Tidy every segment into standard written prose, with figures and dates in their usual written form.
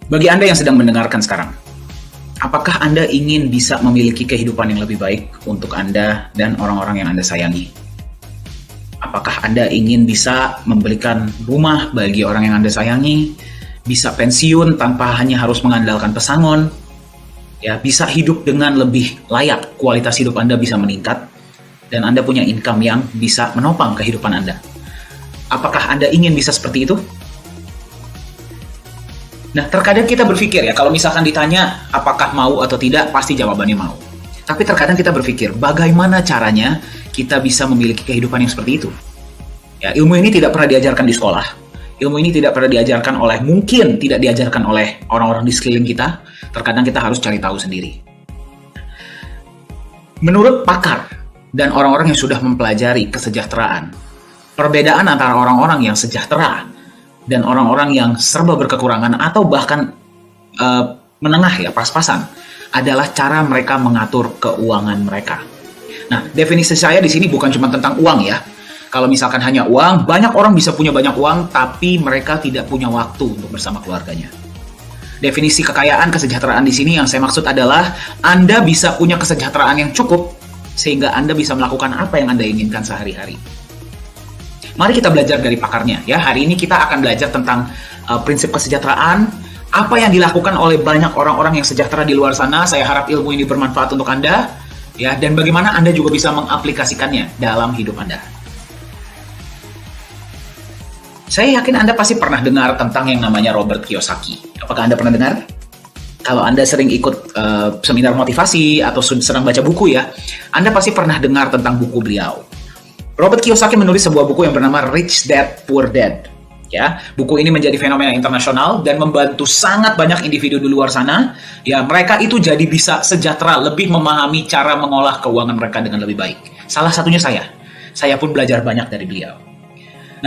Bagi Anda yang sedang mendengarkan sekarang, apakah Anda ingin bisa memiliki kehidupan yang lebih baik untuk Anda dan orang-orang yang Anda sayangi? Apakah Anda ingin bisa membelikan rumah bagi orang yang Anda sayangi, bisa pensiun tanpa hanya harus mengandalkan pesangon, ya, bisa hidup dengan lebih layak, kualitas hidup Anda bisa meningkat, dan Anda punya income yang bisa menopang kehidupan Anda? Apakah Anda ingin bisa seperti itu? Nah, terkadang kita berpikir ya, kalau misalkan ditanya apakah mau atau tidak, pasti jawabannya mau. Tapi terkadang kita berpikir, bagaimana caranya kita bisa memiliki kehidupan yang seperti itu? Ya, ilmu ini tidak pernah diajarkan di sekolah. Ilmu ini tidak pernah diajarkan mungkin tidak diajarkan oleh orang-orang di sekeliling kita. Terkadang kita harus cari tahu sendiri. Menurut pakar dan orang-orang yang sudah mempelajari kesejahteraan, perbedaan antara orang-orang yang sejahtera dan orang-orang yang serba berkekurangan atau bahkan menengah ya, pas-pasan, adalah cara mereka mengatur keuangan mereka. Nah, definisi saya di sini bukan cuma tentang uang ya. Kalau misalkan hanya uang, banyak orang bisa punya banyak uang, tapi mereka tidak punya waktu untuk bersama keluarganya. Definisi kekayaan, kesejahteraan di sini yang saya maksud adalah Anda bisa punya kesejahteraan yang cukup sehingga Anda bisa melakukan apa yang Anda inginkan sehari-hari. Mari kita belajar dari pakarnya ya. Hari ini kita akan belajar tentang prinsip kesejahteraan, apa yang dilakukan oleh banyak orang-orang yang sejahtera di luar sana. Saya harap ilmu ini bermanfaat untuk Anda ya, dan bagaimana Anda juga bisa mengaplikasikannya dalam hidup Anda. Saya yakin Anda pasti pernah dengar tentang yang namanya Robert Kiyosaki. Apakah Anda pernah dengar? Kalau Anda sering ikut seminar motivasi atau sedang baca buku ya, Anda pasti pernah dengar tentang buku beliau. Robert Kiyosaki menulis sebuah buku yang bernama Rich Dad Poor Dad. Ya, buku ini menjadi fenomena internasional dan membantu sangat banyak individu di luar sana. Ya, mereka itu jadi bisa sejahtera, lebih memahami cara mengolah keuangan mereka dengan lebih baik. Salah satunya saya. Saya pun belajar banyak dari beliau.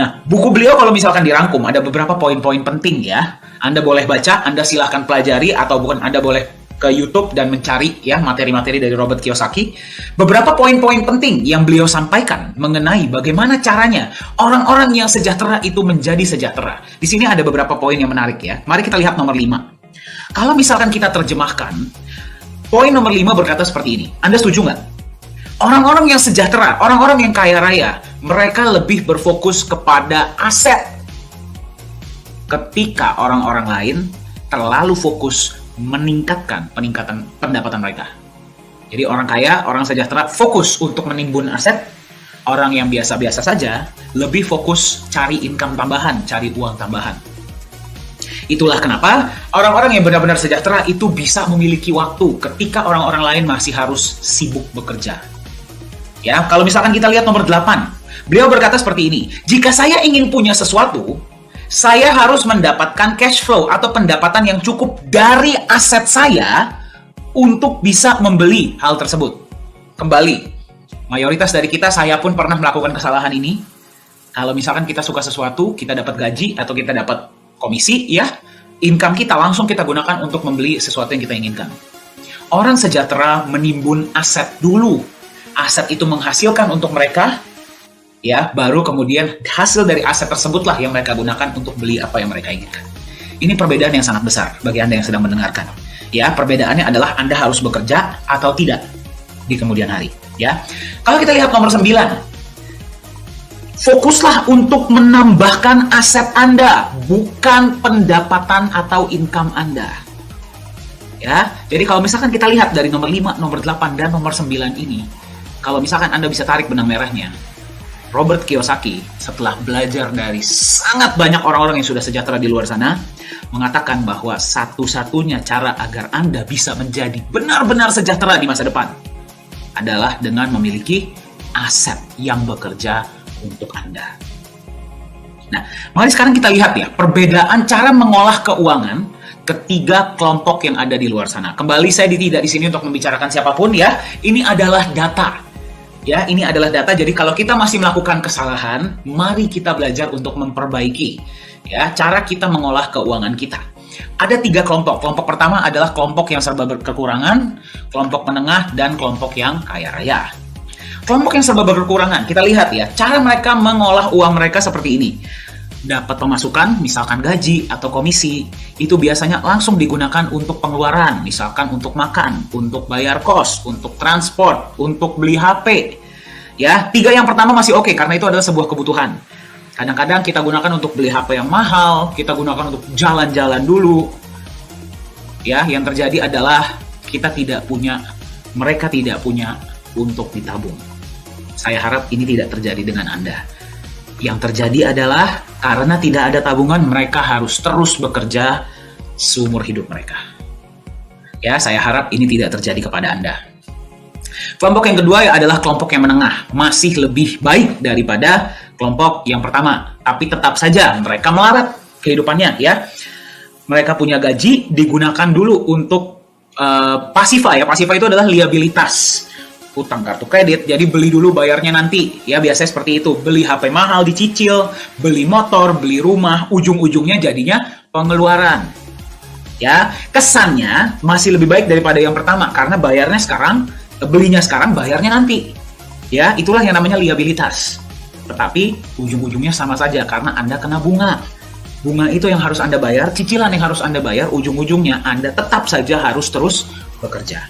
Nah, buku beliau kalau misalkan dirangkum ada beberapa poin-poin penting ya. Anda boleh baca, Anda silahkan pelajari, atau bukan Anda boleh ke YouTube dan mencari ya materi-materi dari Robert Kiyosaki. Beberapa poin-poin penting yang beliau sampaikan mengenai bagaimana caranya orang-orang yang sejahtera itu menjadi sejahtera. Di sini ada beberapa poin yang menarik ya. Mari kita lihat nomor 5. Kalau misalkan kita terjemahkan, poin nomor 5 berkata seperti ini. Anda setuju nggak? Orang-orang yang sejahtera, orang-orang yang kaya raya, mereka lebih berfokus kepada aset. Ketika orang-orang lain terlalu fokus peningkatan pendapatan mereka. Jadi orang kaya, orang sejahtera fokus untuk menimbun aset. Orang yang biasa-biasa saja lebih fokus cari income tambahan, cari uang tambahan. Itulah kenapa orang-orang yang benar-benar sejahtera itu bisa memiliki waktu ketika orang-orang lain masih harus sibuk bekerja. Ya, kalau misalkan kita lihat nomor 8, beliau berkata seperti ini, jika saya ingin punya sesuatu, saya harus mendapatkan cash flow atau pendapatan yang cukup dari aset saya untuk bisa membeli hal tersebut. Kembali, mayoritas dari kita, saya pun pernah melakukan kesalahan ini. Kalau misalkan kita suka sesuatu, kita dapat gaji atau kita dapat komisi, ya, income kita langsung kita gunakan untuk membeli sesuatu yang kita inginkan. Orang sejahtera menimbun aset dulu. Aset itu menghasilkan untuk mereka, ya, baru kemudian hasil dari aset tersebutlah yang mereka gunakan untuk beli apa yang mereka inginkan. Ini perbedaan yang sangat besar bagi Anda yang sedang mendengarkan. Ya, perbedaannya adalah Anda harus bekerja atau tidak di kemudian hari. Ya, kalau kita lihat nomor 9, fokuslah untuk menambahkan aset Anda, bukan pendapatan atau income Anda. Ya, jadi kalau misalkan kita lihat dari nomor 5, nomor 8, dan nomor 9 ini, kalau misalkan Anda bisa tarik benang merahnya, Robert Kiyosaki setelah belajar dari sangat banyak orang-orang yang sudah sejahtera di luar sana, mengatakan bahwa satu-satunya cara agar Anda bisa menjadi benar-benar sejahtera di masa depan adalah dengan memiliki aset yang bekerja untuk Anda. Nah, mari sekarang kita lihat ya, perbedaan cara mengolah keuangan ketiga kelompok yang ada di luar sana. Kembali, saya tidak di sini untuk membicarakan siapapun ya. Ini adalah data. Ya, ini adalah data. Jadi kalau kita masih melakukan kesalahan, mari kita belajar untuk memperbaiki ya cara kita mengolah keuangan kita. Ada 3 kelompok. Kelompok pertama adalah kelompok yang serba berkekurangan, kelompok menengah, dan kelompok yang kaya raya. Kelompok yang serba berkekurangan, kita lihat ya, cara mereka mengolah uang mereka seperti ini. dapat pemasukan, misalkan gaji atau komisi, itu biasanya langsung digunakan untuk pengeluaran, misalkan untuk makan, untuk bayar kos, untuk transport, untuk beli HP. Ya, 3 yang pertama masih oke karena itu adalah sebuah kebutuhan. Kadang-kadang kita gunakan untuk beli HP yang mahal, kita gunakan untuk jalan-jalan dulu. Ya, yang terjadi adalah mereka tidak punya untuk ditabung. Saya harap ini tidak terjadi dengan Anda. Yang terjadi adalah karena tidak ada tabungan, mereka harus terus bekerja seumur hidup mereka. Ya, saya harap ini tidak terjadi kepada Anda. Kelompok yang kedua adalah kelompok yang menengah, masih lebih baik daripada kelompok yang pertama, tapi tetap saja mereka melarat kehidupannya. Ya, mereka punya gaji digunakan dulu untuk pasifa. Ya, pasifa itu adalah liabilitas. Utang kartu kredit, jadi beli dulu bayarnya nanti. Ya, biasanya seperti itu. Beli HP mahal dicicil, beli motor, beli rumah, ujung-ujungnya jadinya pengeluaran. Ya, kesannya masih lebih baik daripada yang pertama karena belinya sekarang, bayarnya nanti. Ya, itulah yang namanya liabilitas. Tetapi ujung-ujungnya sama saja karena Anda kena bunga. Bunga itu yang harus Anda bayar, cicilan yang harus Anda bayar, ujung-ujungnya Anda tetap saja harus terus bekerja.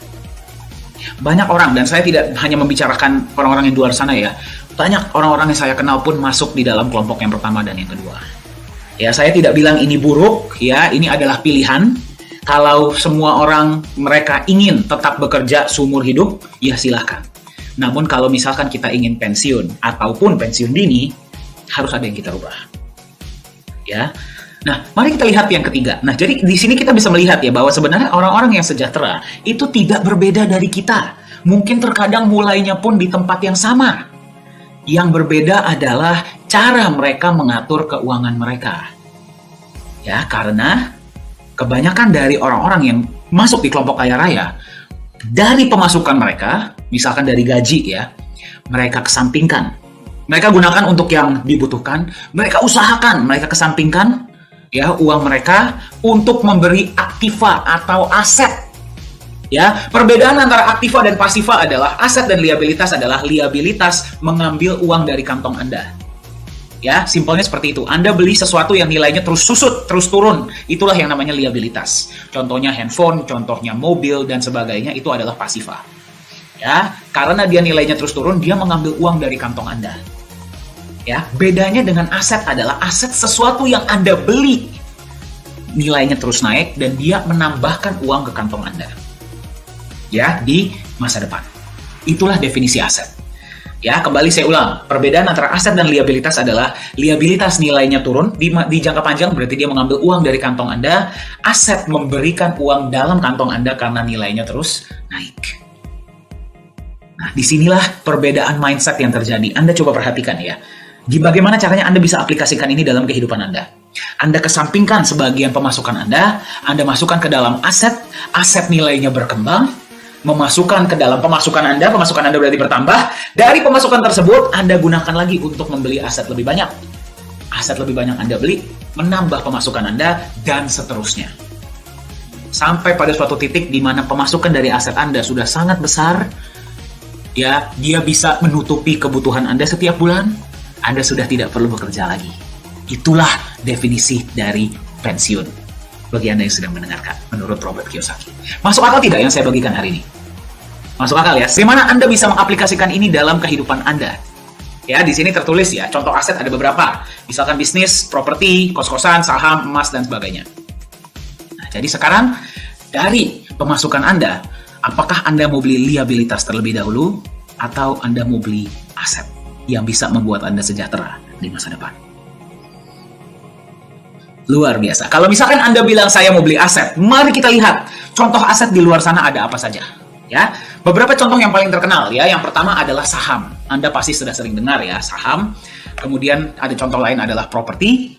Banyak orang, dan saya tidak hanya membicarakan orang-orang yang di luar sana ya, banyak orang-orang yang saya kenal pun masuk di dalam kelompok yang pertama dan yang kedua. Ya, saya tidak bilang ini buruk, ya, ini adalah pilihan. Kalau semua orang mereka ingin tetap bekerja seumur hidup, ya silahkan. Namun kalau misalkan kita ingin pensiun ataupun pensiun dini, harus ada yang kita rubah. Ya. Nah, mari kita lihat yang ketiga. Nah, jadi di sini kita bisa melihat ya bahwa sebenarnya orang-orang yang sejahtera itu tidak berbeda dari kita. Mungkin terkadang mulainya pun di tempat yang sama. Yang berbeda adalah cara mereka mengatur keuangan mereka. Ya, karena kebanyakan dari orang-orang yang masuk di kelompok kaya raya, dari pemasukan mereka, misalkan dari gaji ya, mereka kesampingkan. Mereka gunakan untuk yang dibutuhkan, mereka usahakan, mereka kesampingkan ya uang mereka untuk memberi aktiva atau aset. Ya, perbedaan antara aktiva dan pasiva adalah aset dan liabilitas adalah liabilitas mengambil uang dari kantong Anda. Ya, simpelnya seperti itu. Anda beli sesuatu yang nilainya terus susut, terus turun. Itulah yang namanya liabilitas. Contohnya handphone, contohnya mobil dan sebagainya, itu adalah pasiva. Ya, karena dia nilainya terus turun, dia mengambil uang dari kantong Anda. Ya, bedanya dengan aset adalah aset sesuatu yang Anda beli nilainya terus naik dan dia menambahkan uang ke kantong Anda. Ya, di masa depan. Itulah definisi aset. Ya, kembali saya ulang, perbedaan antara aset dan liabilitas adalah liabilitas nilainya turun di jangka panjang berarti dia mengambil uang dari kantong Anda, aset memberikan uang dalam kantong Anda karena nilainya terus naik. Nah, disinilah perbedaan mindset yang terjadi. Anda coba perhatikan ya. Bagaimana caranya Anda bisa aplikasikan ini dalam kehidupan Anda? Anda kesampingkan sebagian pemasukan Anda masukkan ke dalam aset nilainya berkembang, memasukkan ke dalam pemasukan Anda berarti bertambah, dari pemasukan tersebut Anda gunakan lagi untuk membeli aset lebih banyak. Aset lebih banyak Anda beli, menambah pemasukan Anda, dan seterusnya. Sampai pada suatu titik di mana pemasukan dari aset Anda sudah sangat besar, ya, dia bisa menutupi kebutuhan Anda setiap bulan, Anda sudah tidak perlu bekerja lagi. Itulah definisi dari pensiun. Bagi Anda yang sedang mendengarkan, menurut Robert Kiyosaki. Masuk akal tidak yang saya bagikan hari ini? Masuk akal ya? Bagaimana Anda bisa mengaplikasikan ini dalam kehidupan Anda? Ya, di sini tertulis ya, contoh aset ada beberapa. Misalkan bisnis, properti, kos-kosan, saham, emas, dan sebagainya. Nah, jadi sekarang, dari pemasukan Anda, apakah Anda mau beli liabilitas terlebih dahulu, atau Anda mau beli aset yang bisa membuat Anda sejahtera di masa depan? Luar biasa. Kalau misalkan Anda bilang saya mau beli aset, mari kita lihat contoh aset di luar sana ada apa saja. Ya, beberapa contoh yang paling terkenal ya. Yang pertama adalah saham. Anda pasti sudah sering dengar ya, saham. Kemudian ada contoh lain adalah properti,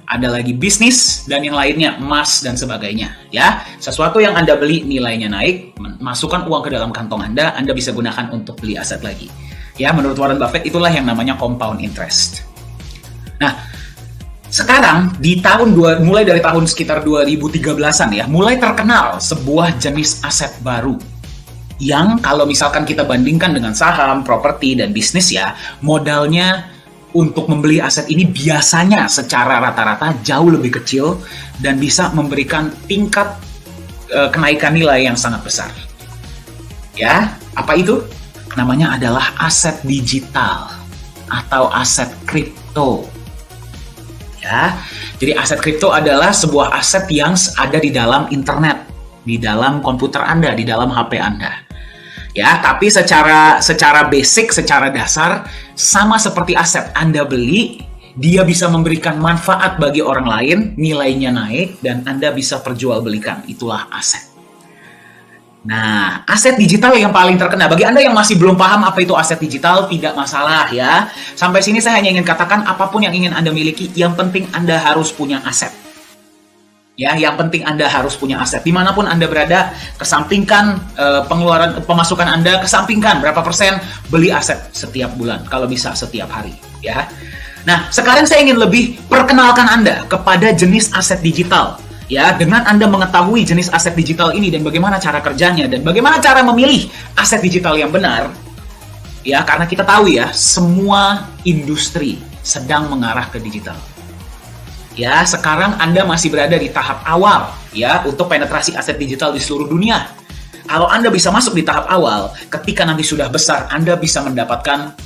ada lagi bisnis dan yang lainnya emas dan sebagainya. Ya, sesuatu yang Anda beli nilainya naik, masukkan uang ke dalam kantong Anda bisa gunakan untuk beli aset lagi. Ya, menurut Warren Buffett itulah yang namanya compound interest. Nah, sekarang mulai dari tahun sekitar 2013-an ya, mulai terkenal sebuah jenis aset baru yang kalau misalkan kita bandingkan dengan saham, properti, dan bisnis ya, modalnya untuk membeli aset ini biasanya secara rata-rata jauh lebih kecil dan bisa memberikan tingkat kenaikan nilai yang sangat besar. Ya, apa itu? Namanya adalah aset digital atau aset kripto. Ya, jadi aset kripto adalah sebuah aset yang ada di dalam internet, di dalam komputer Anda, di dalam HP Anda. Ya, tapi secara basic, secara dasar, sama seperti aset Anda beli, dia bisa memberikan manfaat bagi orang lain, nilainya naik, dan Anda bisa perjualbelikan. Itulah aset. Nah, aset digital yang paling terkenal, bagi Anda yang masih belum paham apa itu aset digital, tidak masalah ya. Sampai sini saya hanya ingin katakan, apapun yang ingin Anda miliki, yang penting Anda harus punya aset. Ya, yang penting Anda harus punya aset. Dimanapun Anda berada, kesampingkan pemasukan Anda, kesampingkan berapa persen beli aset setiap bulan, kalau bisa setiap hari. Ya. Nah, sekarang saya ingin lebih perkenalkan Anda kepada jenis aset digital. Ya, dengan Anda mengetahui jenis aset digital ini dan bagaimana cara kerjanya dan bagaimana cara memilih aset digital yang benar. Ya, karena kita tahu ya, semua industri sedang mengarah ke digital. Ya, sekarang Anda masih berada di tahap awal ya untuk penetrasi aset digital di seluruh dunia. Kalau Anda bisa masuk di tahap awal, ketika nanti sudah besar, Anda bisa mendapatkan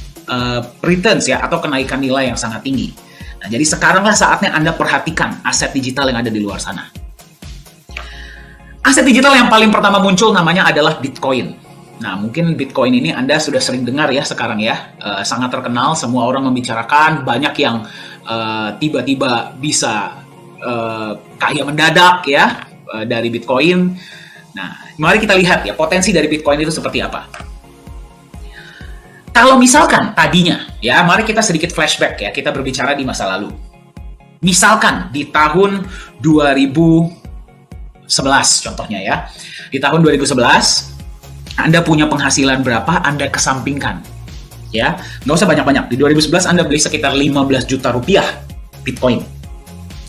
returns ya atau kenaikan nilai yang sangat tinggi. Nah, jadi sekaranglah saatnya Anda perhatikan aset digital yang ada di luar sana. Aset digital yang paling pertama muncul namanya adalah Bitcoin. Nah, mungkin Bitcoin ini Anda sudah sering dengar ya sekarang ya. Sangat terkenal, semua orang membicarakan, banyak yang tiba-tiba bisa kaya mendadak ya dari Bitcoin. Nah, mari kita lihat ya potensi dari Bitcoin itu seperti apa. Kalau misalkan tadinya, ya mari kita sedikit flashback ya, kita berbicara di masa lalu. Misalkan di tahun 2011 contohnya ya. Di tahun 2011, Anda punya penghasilan berapa, Anda kesampingkan. Ya, nggak usah banyak-banyak. Di 2011 Anda beli sekitar 15 juta rupiah Bitcoin.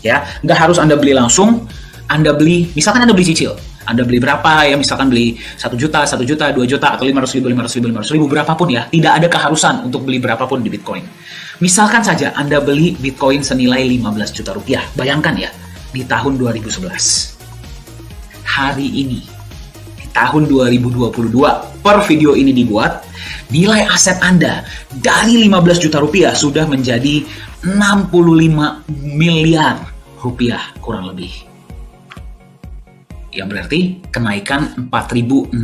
Ya, nggak harus Anda beli langsung. Anda beli, misalkan Anda beli cicil. Anda beli berapa ya, misalkan beli 1 juta, 2 juta, atau 500 ribu, berapapun ya. Tidak ada keharusan untuk beli berapapun di Bitcoin. Misalkan saja Anda beli Bitcoin senilai 15 juta rupiah. Bayangkan ya, di tahun 2011. Hari ini, di tahun 2022, per video ini dibuat, nilai aset Anda dari 15 juta rupiah sudah menjadi 65 miliar rupiah kurang lebih. Yang berarti kenaikan 4.600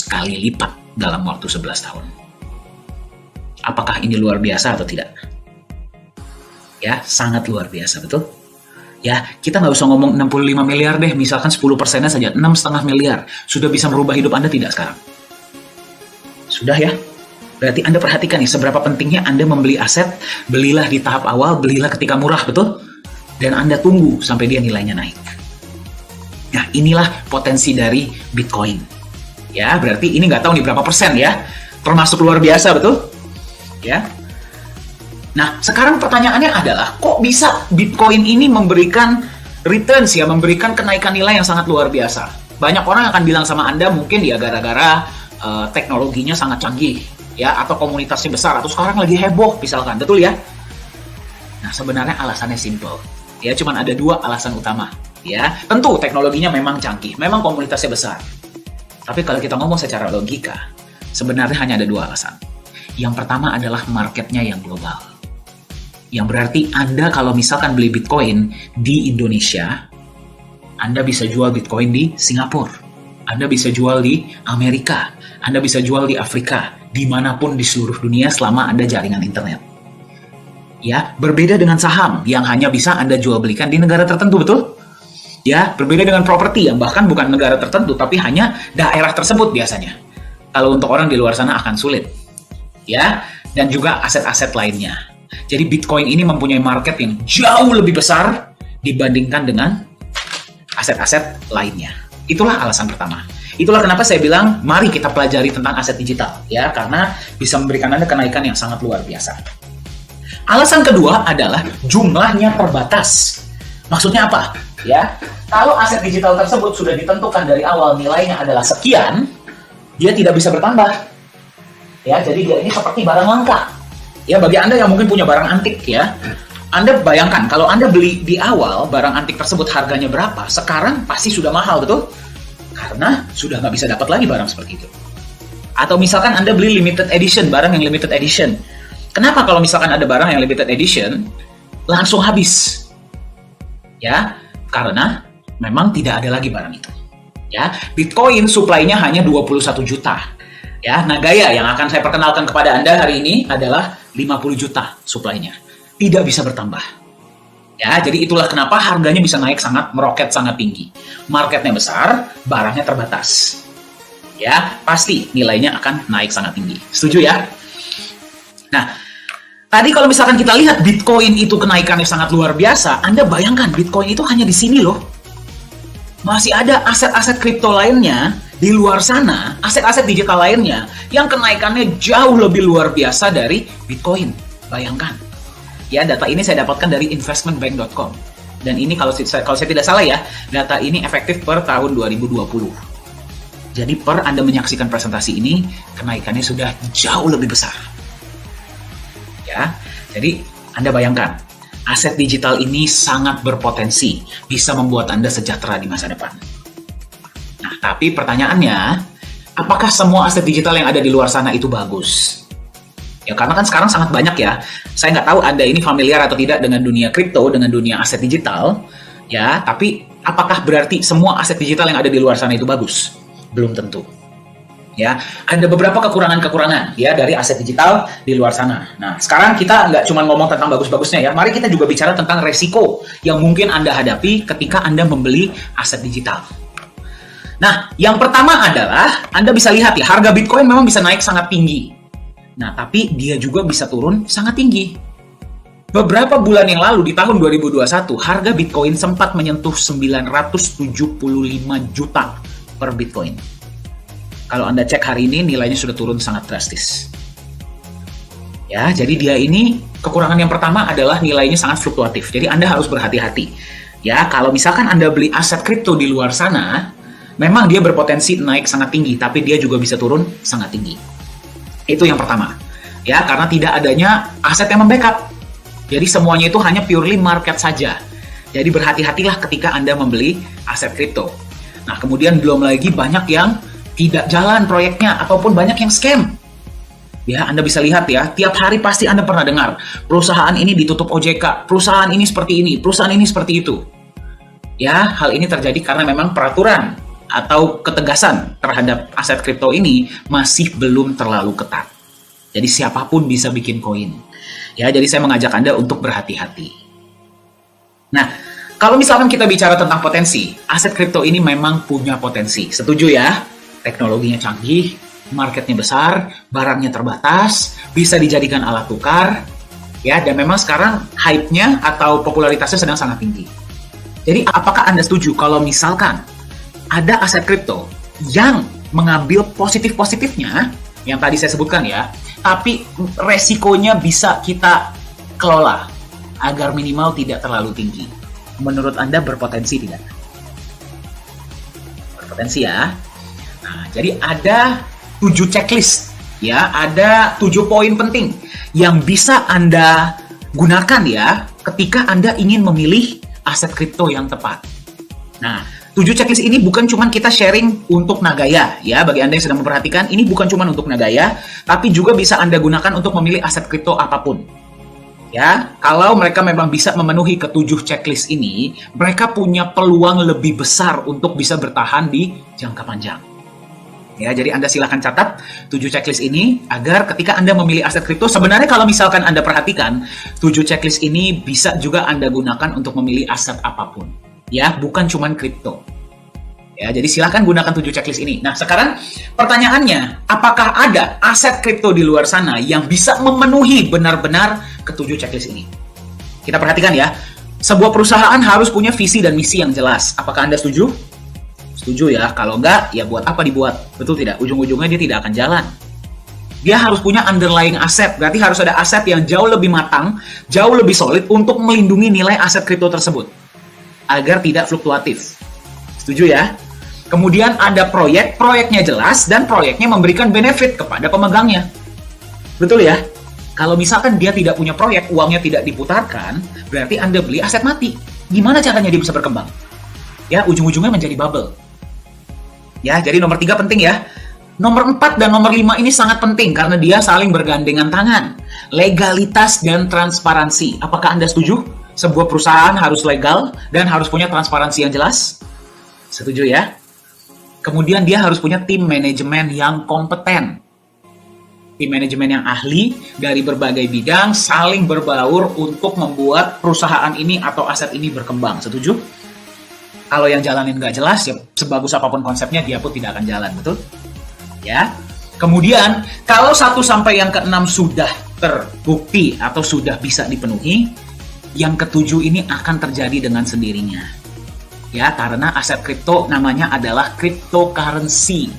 kali lipat dalam waktu 11 tahun. Apakah ini luar biasa atau tidak? Ya, sangat luar biasa, betul? Ya, kita nggak usah ngomong 65 miliar deh, misalkan 10%-nya saja, 6,5 miliar. Sudah bisa merubah hidup Anda tidak sekarang? Sudah ya? Berarti Anda perhatikan nih, seberapa pentingnya Anda membeli aset, belilah di tahap awal, belilah ketika murah, betul? Dan Anda tunggu sampai dia nilainya naik. Nah, inilah potensi dari Bitcoin. Ya, berarti ini nggak tahu nih berapa persen ya. Termasuk luar biasa, betul? Ya. Nah, sekarang pertanyaannya adalah, kok bisa Bitcoin ini memberikan returns ya, memberikan kenaikan nilai yang sangat luar biasa? Banyak orang akan bilang sama Anda mungkin ya gara-gara teknologinya sangat canggih, ya, atau komunitasnya besar, atau sekarang lagi heboh, misalkan, betul ya? Nah, sebenarnya alasannya simple. Ya, cuman ada 2 alasan utama. Ya, tentu teknologinya memang canggih, memang komunitasnya besar. Tapi kalau kita ngomong secara logika, sebenarnya hanya ada 2 alasan. Yang pertama adalah marketnya yang global. Yang berarti Anda kalau misalkan beli Bitcoin di Indonesia, Anda bisa jual Bitcoin di Singapura, Anda bisa jual di Amerika, Anda bisa jual di Afrika, dimanapun di seluruh dunia selama Anda jaringan internet. Ya, berbeda dengan saham yang hanya bisa Anda jual belikan di negara tertentu, betul? Ya, berbeda dengan properti yang bahkan bukan negara tertentu, tapi hanya daerah tersebut biasanya. Kalau untuk orang di luar sana akan sulit. Ya, dan juga aset-aset lainnya. Jadi Bitcoin ini mempunyai market yang jauh lebih besar dibandingkan dengan aset-aset lainnya. Itulah alasan pertama. Itulah kenapa saya bilang, mari kita pelajari tentang aset digital. Ya, karena bisa memberikan Anda kenaikan yang sangat luar biasa. Alasan kedua adalah jumlahnya terbatas. Maksudnya apa? Ya, kalau aset digital tersebut sudah ditentukan dari awal nilainya adalah sekian, dia tidak bisa bertambah. Ya, jadi dia ini seperti barang langka. Ya, bagi Anda yang mungkin punya barang antik ya, Anda bayangkan kalau Anda beli di awal barang antik tersebut harganya berapa, sekarang pasti sudah mahal, betul? Karena sudah nggak bisa dapat lagi barang seperti itu. Atau misalkan Anda beli limited edition, barang yang limited edition. Kenapa kalau misalkan ada barang yang limited edition langsung habis? Ya, karena memang tidak ada lagi barang itu. Ya, Bitcoin supply-nya hanya 21 juta. Ya, Nagaya yang akan saya perkenalkan kepada Anda hari ini adalah 50 juta supply-nya. Tidak bisa bertambah. Ya, jadi itulah kenapa harganya bisa naik meroket sangat tinggi. Marketnya besar, barangnya terbatas. Ya, pasti nilainya akan naik sangat tinggi. Setuju ya? Nah, tadi kalau misalkan kita lihat Bitcoin itu kenaikannya sangat luar biasa, Anda bayangkan Bitcoin itu hanya di sini loh. Masih ada aset-aset kripto lainnya di luar sana, aset-aset digital lainnya yang kenaikannya jauh lebih luar biasa dari Bitcoin. Bayangkan. Ya, data ini saya dapatkan dari investmentbank.com. Dan ini kalau saya tidak salah ya, data ini efektif per tahun 2020. Jadi per Anda menyaksikan presentasi ini, kenaikannya sudah jauh lebih besar. Ya, jadi Anda bayangkan, aset digital ini sangat berpotensi bisa membuat Anda sejahtera di masa depan. Nah, tapi pertanyaannya, apakah semua aset digital yang ada di luar sana itu bagus? Ya, karena kan sekarang sangat banyak ya. Saya nggak tahu Anda ini familiar atau tidak dengan dunia kripto, dengan dunia aset digital. Ya, tapi apakah berarti semua aset digital yang ada di luar sana itu bagus? Belum tentu. Ya, ada beberapa kekurangan-kekurangan ya dari aset digital di luar sana. Nah, sekarang kita nggak cuma ngomong tentang bagus-bagusnya ya. Mari kita juga bicara tentang resiko yang mungkin Anda hadapi ketika Anda membeli aset digital. Nah, yang pertama adalah Anda bisa lihat ya, harga Bitcoin memang bisa naik sangat tinggi. Nah, tapi dia juga bisa turun sangat tinggi. Beberapa bulan yang lalu di tahun 2021, harga Bitcoin sempat menyentuh 975 juta per Bitcoin. Kalau Anda cek hari ini, nilainya sudah turun sangat drastis. Ya, jadi dia ini kekurangan yang pertama adalah nilainya sangat fluktuatif. Jadi Anda harus berhati-hati. Ya, kalau misalkan Anda beli aset kripto di luar sana, memang dia berpotensi naik sangat tinggi, tapi dia juga bisa turun sangat tinggi. Itu yang pertama. Ya, karena tidak adanya aset yang membackup. Jadi semuanya itu hanya purely market saja. Jadi berhati-hatilah ketika Anda membeli aset kripto. Nah, kemudian belum lagi banyak yang tidak jalan proyeknya ataupun banyak yang scam. Ya, Anda bisa lihat ya, tiap hari pasti Anda pernah dengar perusahaan ini ditutup OJK, perusahaan ini seperti ini, perusahaan ini seperti itu. Ya, hal ini terjadi karena memang peraturan atau ketegasan terhadap aset kripto ini masih belum terlalu ketat. Jadi siapapun bisa bikin koin. Ya, jadi saya mengajak Anda untuk berhati-hati. Nah, kalau misalkan kita bicara tentang potensi, aset kripto ini memang punya potensi. Setuju ya? Teknologinya canggih, marketnya besar, barangnya terbatas, bisa dijadikan alat tukar, ya, dan memang sekarang hype-nya atau popularitasnya sedang sangat tinggi. Jadi, apakah Anda setuju kalau misalkan ada aset kripto yang mengambil positif-positifnya, yang tadi saya sebutkan ya, tapi resikonya bisa kita kelola agar minimal tidak terlalu tinggi? Menurut Anda berpotensi tidak? Berpotensi ya. Nah, jadi ada 7 checklist ya, ada 7 poin penting yang bisa Anda gunakan ya ketika Anda ingin memilih aset kripto yang tepat. Nah, 7 checklist ini bukan cuma kita sharing untuk Nagaya ya, bagi Anda yang sedang memperhatikan, ini bukan cuma untuk Nagaya, tapi juga bisa Anda gunakan untuk memilih aset kripto apapun. Ya, kalau mereka memang bisa memenuhi ke-7 checklist ini, mereka punya peluang lebih besar untuk bisa bertahan di jangka panjang. Ya, jadi Anda silakan catat 7 checklist ini agar ketika Anda memilih aset kripto, sebenarnya kalau misalkan Anda perhatikan, 7 checklist ini bisa juga Anda gunakan untuk memilih aset apapun. Ya, bukan cuma kripto. Ya, jadi silakan gunakan 7 checklist ini. Nah, sekarang pertanyaannya, apakah ada aset kripto di luar sana yang bisa memenuhi benar-benar ke-7 checklist ini? Kita perhatikan ya, sebuah perusahaan harus punya visi dan misi yang jelas. Apakah Anda setuju? Setuju ya, kalau enggak, ya buat apa dibuat? Betul tidak? Ujung-ujungnya dia tidak akan jalan. Dia harus punya underlying aset, berarti harus ada aset yang jauh lebih matang, jauh lebih solid untuk melindungi nilai aset kripto tersebut agar tidak fluktuatif. Setuju ya? Kemudian ada proyeknya jelas dan proyeknya memberikan benefit kepada pemegangnya. Betul ya? Kalau misalkan dia tidak punya proyek, uangnya tidak diputarkan, berarti Anda beli aset mati. Gimana caranya dia bisa berkembang? Ya, ujung-ujungnya menjadi bubble. Ya, jadi nomor 3 penting ya. Nomor 4 dan nomor 5 ini sangat penting karena dia saling bergandengan tangan. Legalitas dan transparansi. Apakah Anda setuju? Sebuah perusahaan harus legal dan harus punya transparansi yang jelas? Setuju ya? Kemudian dia harus punya tim manajemen yang kompeten. Tim manajemen yang ahli dari berbagai bidang saling berbaur untuk membuat perusahaan ini atau aset ini berkembang. Setuju? Kalau yang jalanin nggak jelas, ya sebagus apapun konsepnya, dia pun tidak akan jalan, betul? Ya. Kemudian, kalau 1 sampai yang ke-6 sudah terbukti atau sudah bisa dipenuhi, yang ke-7 ini akan terjadi dengan sendirinya. Ya, karena aset kripto namanya adalah cryptocurrency.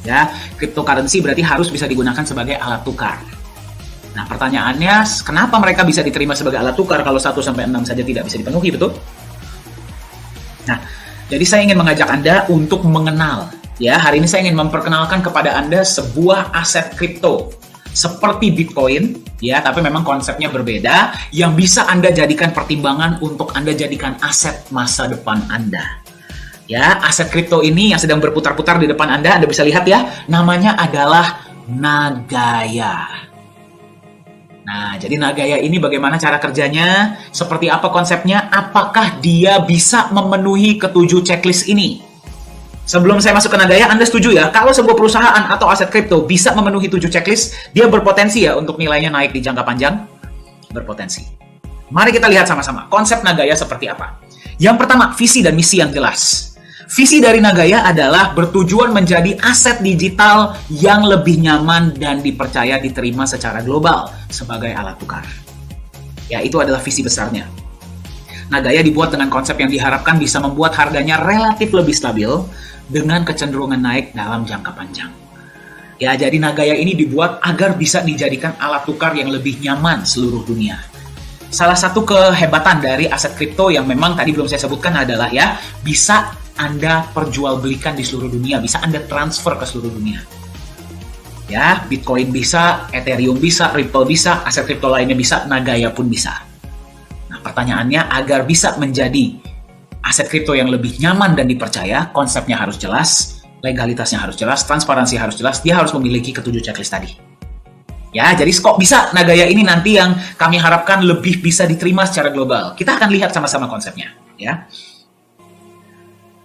Ya, cryptocurrency berarti harus bisa digunakan sebagai alat tukar. Nah, pertanyaannya, kenapa mereka bisa diterima sebagai alat tukar kalau 1 sampai 6 saja tidak bisa dipenuhi, betul? Nah, jadi saya ingin mengajak Anda untuk mengenal. Ya, hari ini saya ingin memperkenalkan kepada Anda sebuah aset kripto seperti Bitcoin, ya, tapi memang konsepnya berbeda yang bisa Anda jadikan pertimbangan untuk Anda jadikan aset masa depan Anda. Ya, aset kripto ini yang sedang berputar-putar di depan Anda bisa lihat ya, namanya adalah Nagaya. Nah, jadi Nagaya ini bagaimana cara kerjanya? Seperti apa konsepnya? Apakah dia bisa memenuhi ke-7 checklist ini? Sebelum saya masuk ke Nagaya, Anda setuju ya? Kalau sebuah perusahaan atau aset kripto bisa memenuhi 7 checklist, dia berpotensi ya untuk nilainya naik di jangka panjang? Berpotensi. Mari kita lihat sama-sama konsep Nagaya seperti apa. Yang pertama, visi dan misi yang jelas. Visi dari Nagaya adalah bertujuan menjadi aset digital yang lebih nyaman dan dipercaya diterima secara global sebagai alat tukar. Ya, itu adalah visi besarnya. Nagaya dibuat dengan konsep yang diharapkan bisa membuat harganya relatif lebih stabil dengan kecenderungan naik dalam jangka panjang. Ya, jadi Nagaya ini dibuat agar bisa dijadikan alat tukar yang lebih nyaman seluruh dunia. Salah satu kehebatan dari aset kripto yang memang tadi belum saya sebutkan adalah ya, bisa Anda perjualbelikan di seluruh dunia, bisa Anda transfer ke seluruh dunia. Ya, Bitcoin bisa, Ethereum bisa, Ripple bisa, aset kripto lainnya bisa, Nagaya pun bisa. Nah, pertanyaannya agar bisa menjadi aset kripto yang lebih nyaman dan dipercaya, konsepnya harus jelas, legalitasnya harus jelas, transparansi harus jelas, dia harus memiliki ke-7 checklist tadi. Ya, jadi kok bisa Nagaya ini nanti yang kami harapkan lebih bisa diterima secara global. Kita akan lihat sama-sama konsepnya, ya.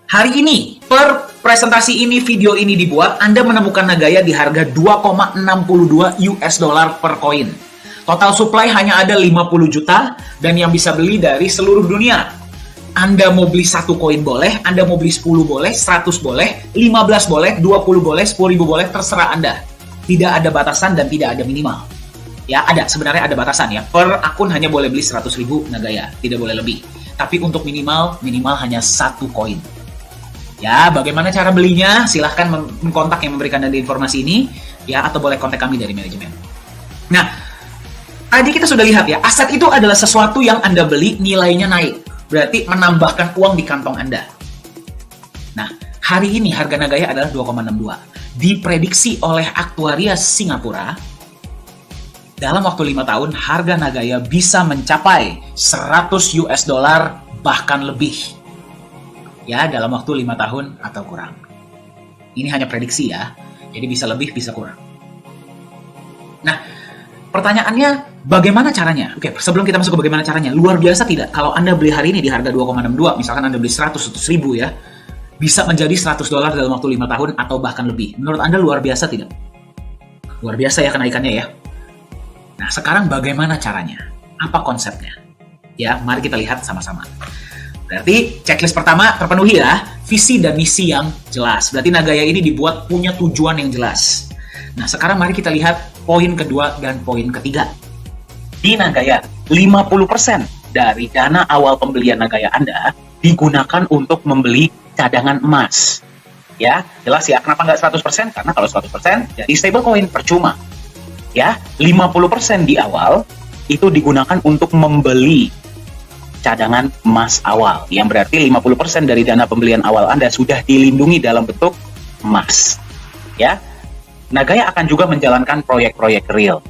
Hari ini, per presentasi ini, video ini dibuat, Anda menemukan Nagaya di harga 2,62 US dollar per koin. Total supply hanya ada 50 juta, dan yang bisa beli dari seluruh dunia. Anda mau beli 1 koin boleh, Anda mau beli 10 boleh, 100 boleh, 15 boleh, 20 boleh, 10.000 boleh, terserah Anda. Tidak ada batasan dan tidak ada minimal. Ya, sebenarnya ada batasan ya. Per akun hanya boleh beli 100.000 Nagaya, tidak boleh lebih. Tapi untuk minimal hanya 1 koin. Ya, bagaimana cara belinya? Silahkan mengkontak yang memberikan Anda informasi ini, ya, atau boleh kontak kami dari manajemen. Nah, tadi kita sudah lihat ya, aset itu adalah sesuatu yang Anda beli, nilainya naik. Berarti menambahkan uang di kantong Anda. Nah, hari ini harga Nagaya adalah 2,62. Diprediksi oleh aktuaria Singapura, dalam waktu 5 tahun, harga Nagaya bisa mencapai 100 US dollar bahkan lebih. Ya, dalam waktu 5 tahun atau kurang. Ini hanya prediksi ya, jadi bisa lebih, bisa kurang. Nah, pertanyaannya bagaimana caranya? Oke, sebelum kita masuk ke bagaimana caranya, luar biasa tidak? Kalau Anda beli hari ini di harga 2,62, misalkan Anda beli 100.000 ya, bisa menjadi 100 dolar dalam waktu 5 tahun atau bahkan lebih. Menurut Anda luar biasa tidak? Luar biasa ya kenaikannya ya. Nah, sekarang bagaimana caranya? Apa konsepnya? Ya, mari kita lihat sama-sama. Berarti checklist pertama terpenuhi ya, visi dan misi yang jelas. Berarti Nagaya ini dibuat punya tujuan yang jelas. Nah, sekarang mari kita lihat poin kedua dan poin ketiga. Di Nagaya, 50% dari dana awal pembelian Nagaya Anda digunakan untuk membeli cadangan emas. Ya, jelas ya, kenapa nggak 100%? Karena kalau 100% jadi stablecoin, percuma. Ya, 50% di awal itu digunakan untuk membeli cadangan emas awal, yang berarti 50% dari dana pembelian awal Anda sudah dilindungi dalam bentuk emas. Ya, Nagaya akan juga menjalankan proyek-proyek real.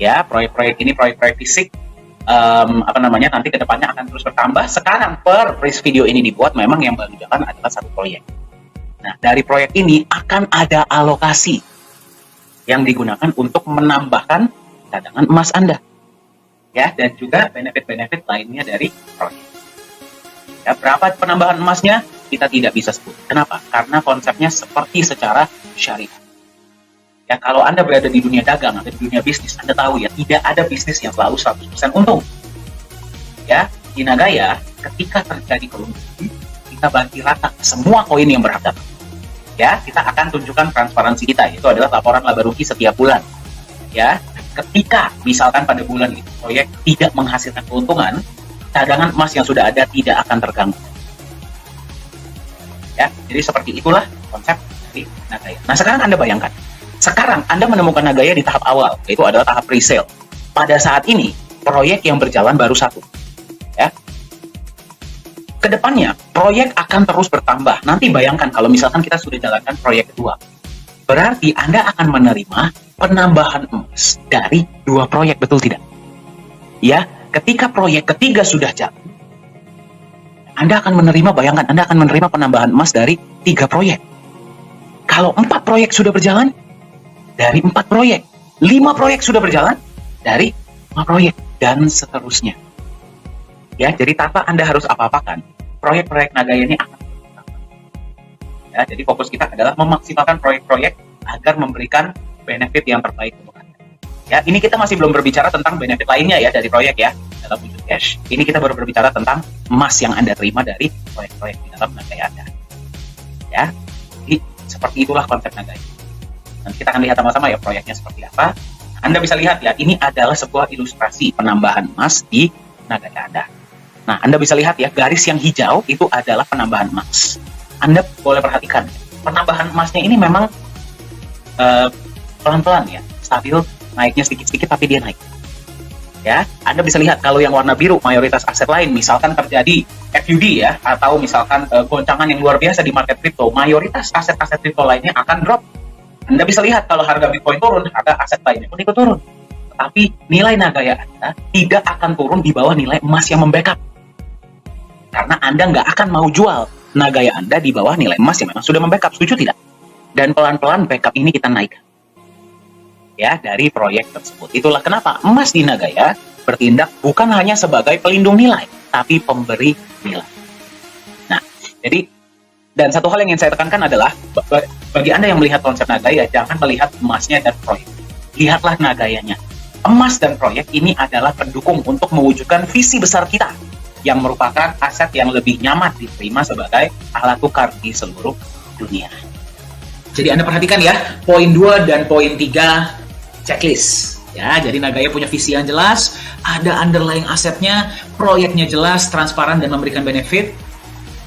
Ya, proyek-proyek ini proyek-proyek fisik nanti kedepannya akan terus bertambah. Sekarang per video ini dibuat memang yang baru jalan adalah satu proyek. Nah, dari proyek ini akan ada alokasi yang digunakan untuk menambahkan cadangan emas Anda. Ya, dan juga benefit-benefit lainnya dari proyek. Ya, berapa penambahan emasnya kita tidak bisa sebut. Kenapa? Karena konsepnya seperti secara syariah. Ya, kalau Anda berada di dunia dagang atau di dunia bisnis, Anda tahu ya, tidak ada bisnis yang selalu 100% untung. Ya, di Nagaya, ketika terjadi keuntungan, kita bagi rata semua koin yang berharga. Ya, kita akan tunjukkan transparansi kita, itu adalah laporan laba rugi setiap bulan. Ya, ketika misalkan pada bulan itu proyek tidak menghasilkan keuntungan, cadangan emas yang sudah ada tidak akan terganggu. Ya, jadi seperti itulah konsep dari Nagaya. Nah, sekarang Anda bayangkan. Sekarang Anda menemukan Nagaya di tahap awal, yaitu adalah tahap pre-sale. Pada saat ini, proyek yang berjalan baru satu. Ya. Kedepannya, proyek akan terus bertambah. Nanti bayangkan kalau misalkan kita sudah jalankan proyek kedua. Berarti Anda akan menerima penambahan emas dari 2 proyek, betul tidak? Ya, ketika proyek ketiga sudah jalan, Anda akan menerima, bayangkan, Anda akan menerima penambahan emas dari 3 proyek. Kalau 4 proyek sudah berjalan, dari 4 proyek, 5 proyek sudah berjalan, dari 5 proyek, dan seterusnya. Ya, jadi tanpa Anda harus apa-apakan, proyek-proyek Nagaya ini akan bertambah. Ya, jadi fokus kita adalah memaksimalkan proyek-proyek agar memberikan benefit yang terbaik untuk Anda. Ya, ini kita masih belum berbicara tentang benefit lainnya ya dari proyek ya, dalam wujud cash. Ini kita baru berbicara tentang emas yang Anda terima dari proyek-proyek di dalam Nagaya Anda. Ya, jadi seperti itulah konsep Nagaya. Nanti kita akan lihat sama-sama ya proyeknya seperti apa. Anda bisa lihat ya, ini adalah sebuah ilustrasi penambahan emas di Nagaya Anda. Nah, Anda bisa lihat ya, garis yang hijau itu adalah penambahan emas. Anda boleh perhatikan, penambahan emasnya ini memang pelan-pelan ya, stabil, naiknya sedikit-sedikit tapi dia naik. Ya, Anda bisa lihat kalau yang warna biru mayoritas aset lain, misalkan terjadi FUD ya, atau misalkan goncangan yang luar biasa di market kripto, mayoritas aset-aset kripto lainnya akan drop. Anda bisa lihat kalau harga Bitcoin turun, harga aset lainnya pun ikut turun. Tetapi nilai Nagaya Anda tidak akan turun di bawah nilai emas yang membackup. Karena Anda nggak akan mau jual Nagaya Anda di bawah nilai emas yang memang sudah membackup, setuju tidak? Dan pelan-pelan backup ini kita naikkan. Ya, dari proyek tersebut. Itulah kenapa emas di Nagaya bertindak bukan hanya sebagai pelindung nilai, tapi pemberi nilai. Nah, jadi, dan satu hal yang ingin saya tekankan adalah, bagi Anda yang melihat konsep Nagaya, jangan melihat emasnya dan proyek. Lihatlah Nagayanya. Emas dan proyek ini adalah pendukung untuk mewujudkan visi besar kita, yang merupakan aset yang lebih nyaman diterima sebagai alat tukar di seluruh dunia. Jadi Anda perhatikan ya, poin 2 dan poin 3 checklist. Ya, jadi Nagaya punya visi yang jelas, ada underlying asetnya, proyeknya jelas, transparan dan memberikan benefit.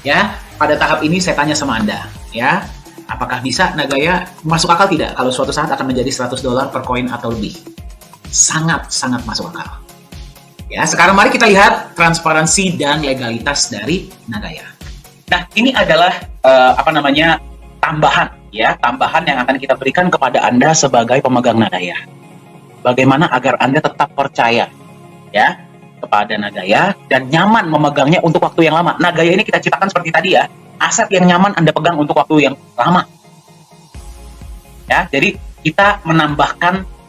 Ya, pada tahap ini saya tanya sama Anda, ya, apakah bisa Nagaya masuk akal tidak kalau suatu saat akan menjadi $100 per koin atau lebih? Sangat-sangat masuk akal. Ya, sekarang mari kita lihat transparansi dan legalitas dari Nagaya. Nah, ini adalah tambahan ya, tambahan yang akan kita berikan kepada Anda sebagai pemegang Nagaya. Bagaimana agar Anda tetap percaya ya kepada Nagaya dan nyaman memegangnya untuk waktu yang lama. Nagaya ini kita ciptakan seperti tadi ya, aset yang nyaman Anda pegang untuk waktu yang lama. Ya, jadi kita menambahkan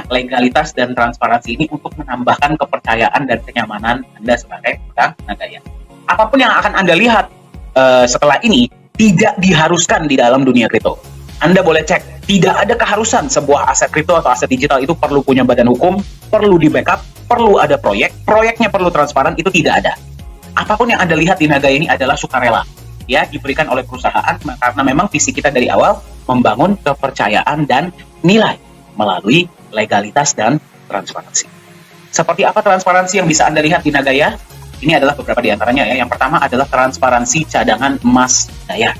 legalitas dan transparansi ini untuk menambahkan kepercayaan dan kenyamanan Anda sebagai pemegang Nagaya. Apapun yang akan Anda lihat setelah ini tidak diharuskan di dalam dunia kripto. Anda boleh cek, tidak ada keharusan sebuah aset kripto atau aset digital itu perlu punya badan hukum, perlu di backup, perlu ada proyeknya perlu transparan, itu tidak ada. Apapun yang Anda lihat di Nagaya ini adalah sukarela, ya, diberikan oleh perusahaan karena memang visi kita dari awal membangun kepercayaan dan nilai melalui legalitas dan transparansi. Seperti apa transparansi yang bisa Anda lihat di Nagaya? Ini adalah beberapa di antaranya ya. Yang pertama adalah transparansi cadangan emas Nagaya.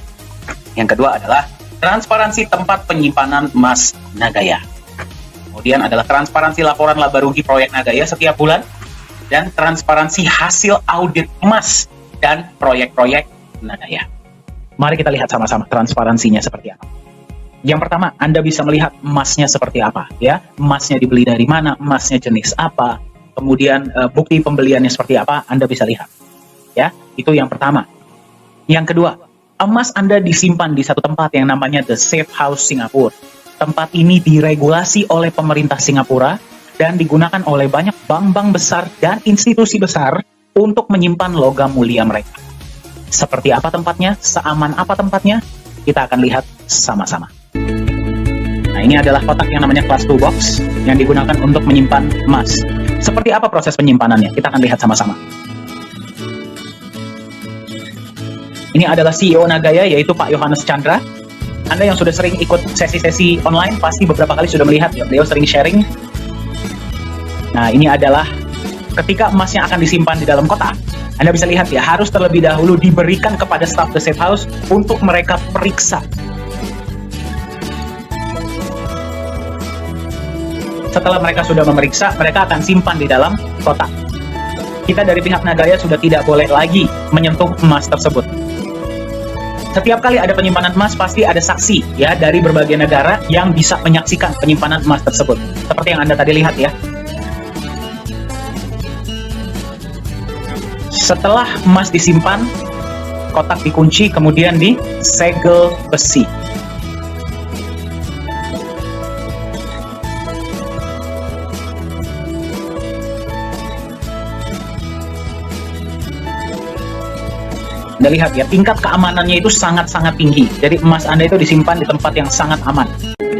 Yang kedua adalah transparansi tempat penyimpanan emas Nagaya. Kemudian adalah transparansi laporan laba rugi proyek Nagaya setiap bulan, dan transparansi hasil audit emas dan proyek-proyek Nagaya. Mari kita lihat sama-sama transparansinya seperti apa. Yang pertama, Anda bisa melihat emasnya seperti apa, ya. Emasnya dibeli dari mana, emasnya jenis apa, kemudian bukti pembeliannya seperti apa, Anda bisa lihat. Ya, itu yang pertama. Yang kedua, emas Anda disimpan di satu tempat yang namanya The Safe House Singapura. Tempat ini diregulasi oleh pemerintah Singapura dan digunakan oleh banyak bank-bank besar dan institusi besar untuk menyimpan logam mulia mereka. Seperti apa tempatnya? Seaman apa tempatnya? Kita akan lihat sama-sama. Nah, ini adalah kotak yang namanya Class 2 Box yang digunakan untuk menyimpan emas. Seperti apa proses penyimpanannya? Kita akan lihat sama-sama. Ini adalah CEO Nagaya, yaitu Pak Yohanes Chandra. Anda yang sudah sering ikut sesi-sesi online, pasti beberapa kali sudah melihat ya, beliau sering sharing. Nah, ini adalah ketika emasnya akan disimpan di dalam kotak. Anda bisa lihat ya, harus terlebih dahulu diberikan kepada staf The Safe House untuk mereka periksa. Setelah mereka sudah memeriksa, mereka akan simpan di dalam kotak. Kita dari pihak Nagaya sudah tidak boleh lagi menyentuh emas tersebut. Setiap kali ada penyimpanan emas, pasti ada saksi ya dari berbagai negara yang bisa menyaksikan penyimpanan emas tersebut. Seperti yang Anda tadi lihat ya. Setelah emas disimpan, kotak dikunci, kemudian disegel besi. Anda lihat ya, tingkat keamanannya itu sangat-sangat tinggi. Jadi emas Anda itu disimpan di tempat yang sangat aman.